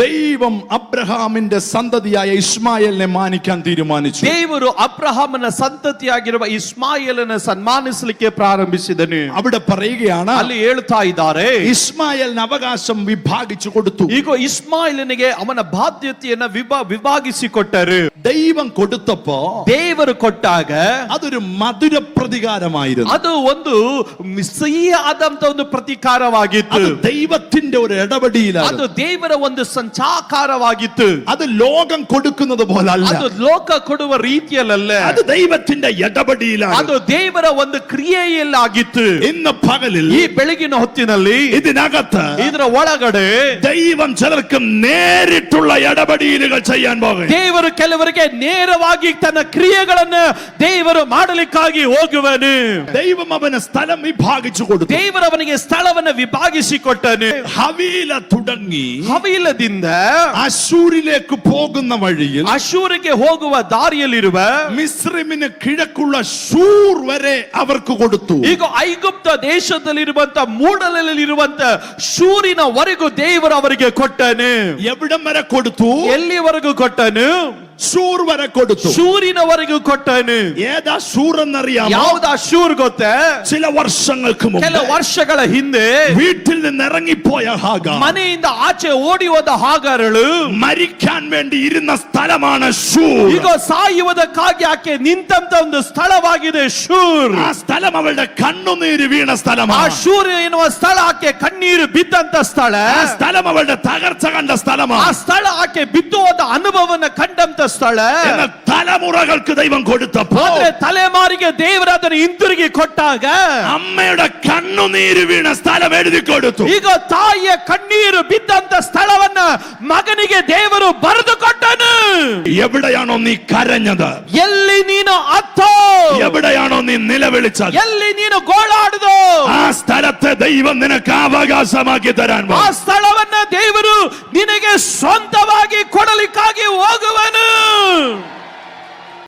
ദൈവം അബ്രഹാമിന്റെ സന്തതിയായ ഇസ്മായേലിനെ മാനിക്കാൻ തീരുമാനിച്ചു. ದೇವರು ಅಬ್ರಹಾಮನ ಸಂತತಿಯಾಗಿರುವ ಇಸ್ಮಾಯೇಲನ ಸನ್ಮಾನಿಸಲಿಕ್ಕೆ ಪ್ರಾರಂಭಿಸಿದನು. അവിടെ പറയുകയാണ്, ಅಲ್ಲಿ ಹೇಳ್ತಾ ಇದ್ದಾರೆ, ഇസ്മായേലിന് അവകാശം വിഭാഗിച്ചു കൊടുത്തു. ಈಗ ಇಸ್ಮಾಯೇಲನಿಗೆ ಅವನ ಬಾಧ್ಯತೆಯನ್ನು ವಿಭಾಗಿಸಿಕೊಟ್ಟರು. ദൈവം കൊടുത്തപ്പോ, ದೇವರು ಕೊಟ್ಟಾಗ അതൊരു മധുര പ്രതികാരമായിരുന്നു. ಅದು ಒಂದು ಸಿಹಿಯಾದಂತ ಒಂದು ಪ್ರತಿಕಾರವಾಗಿತ್ತು. അത് ദൈവത്തിന്റെ ഒരു ഇടപെടലാണ്. ಅದು ದೇವರ ಒಂದು ಸಂಚಾಕಾರವಾಗಿತ್ತು. അത് ലോകം കൊടുക്കുന്നത് പോലല്ല. ಅದು ಲೋಕ ಕೊಡುವ ರೀತಿಯಲ್ಲ. അത് ദൈവത്തിന്റെ ഇടപെടലാണ്. ಅದು ದೇವರ ಒಂದು ಕ್ರಿಯೆಯಲ್ಲಾಗಿತ್ತು. ഇന്ന് പകലിൽ, ಈ ಬೆಳಗಿನ ಹೊತ್ತಿನಲ್ಲಿ ഇതിനകത്ത് ಇದರ ಒಳಗಡೆ ദൈവം ചിലർക്ക് നേരിട്ടുള്ള ഇടപെടലുകൾ ചെയ്യാൻ പോകുന്നു. ದೇವರು ಕೆಲವರಿಗೆ ನೇರವಾಗಿ ತನ್ನ ಕ್ರಿಯೆಗಳನ್ನು ದೇವರು ಮಾಡಲಿಕ್ಕಾಗಿ ಹೋಗುವನು. ദൈവം അവന് സ്ഥലം വിഭാഗിച്ചു കൊടുത്തു. ದೇವರು ಅವನಿಗೆ ಸ್ಥಳವನ್ನು ವಿಭಾಗಿಸಿಕೊಟ್ಟನು. ഹവീല തുടങ്ങി ಹವೀಲದಿಂದ അശൂരിലേക്ക് പോകുന്ന വഴിയിൽ, ಅಶೂರಿಗೆ ಹೋಗುವ ದಾರಿಯಲ್ಲಿರುವ മിസ്രൈമിന് കിഴക്കുള്ള ശൂർ വരെ അവർക്ക് കൊടുത്തു. ಈಗ ಐಗುಪ್ತ ದೇಶದಲ್ಲಿರುವಂತ ಮೂಡಲಲ್ಲಿರುವಂತ ಶೂರಿನವರೆಗೂ ದೇವರು ಅವರಿಗೆ ಕೊಟ್ಟನು. എവിടം വരെ കൊടുത്തു? ಎಲ್ಲಿವರೆಗೂ ಕೊಟ್ಟನು? ശൂർ വരെ കൊടുത്തു. ಶೂರಿನವರೆಗೂ ಕೊಟ್ಟನು. ഏതാ ശൂർ എന്നറിയാമോ? ಯಾವ್ದಾ ಶೂರ್ ಗೊತ್ತೇ? ചില വർഷങ്ങൾക്ക് ಕೆಲ മുമ്പ് ವರ್ಷಗಳ ಹಿಂದೆ വീട്ടിൽ നിന്ന് ഇറങ്ങിപ്പോയ ഹാഗാർ ಮನೆಯಿಂದ ಆಚೆ ಓಡಿ ಹೋದ ಹಾಗಾರಳು മരിക്കാൻ വേണ്ടി ഇരുന്ന സ്ഥലമാണ് ശൂർ. ಈಗ ಸಾಯುವುದಕ್ಕಾಗಿ ಆಕೆ ನಿಂತಂತ ಒಂದು ಸ್ಥಳವಾಗಿದೆ ಶೂರ್. ആ സ്ഥലം അവളുടെ കണ്ണുനീര് വീണ ಆ സ്ഥലമാണ്. ಶೂರ್ ಎನ್ನುವ ಸ್ಥಳ ಆಕೆ ಕಣ್ಣೀರು ಬಿದ್ದಂತ ಸ್ಥಳ. ആ സ്ഥലം അവളുടെ തകർച്ച കണ്ട ಆ സ്ഥലമാണ്. ಸ್ಥಳ ಆಕೆ ಬಿದ್ದು ಹೋದ ಅನುಭವವನ್ನು ಕಂಡಂತ ಸ್ಥಳ. എന്നാൽ തലമുറകൾക്ക് ദൈവം കൊടുത്തപ്പോൾ, ಆದ್ರೆ ತಲೆಮಾರಿಗೆ ದೇವರು ಅದನ್ನು ಹಿಂತಿರುಗಿ ಕೊಟ್ಟಾಗ അമ്മയുടെ കണ്ണുനീര് വീണ സ്ഥലം എഴുതി കൊടുത്തു. ಈಗ ತಾಯಿಯ ಕಣ್ಣೀರು ಬಿದ್ದಂತ ಸ್ಥಳವನ್ನ ಮಗನಿಗೆ ದೇವರು ಬರೆದು ಕೊಟ್ಟನು. എവിടെയാണോ നീ കരഞ്ഞത്, ಎಲ್ಲಿ ನೀನು ಅತ್ತೋ, എവിടെയാണോ നീ നിലവിളിച്ചത്, ಎಲ್ಲಿ ನೀನು ಗೋಳಾಡಿದೋ, ആ സ്ഥലത്തെ ദൈവം നിനക്ക് അവകാശമാക്കി തരാൻ ಆ ಸ್ಥಳ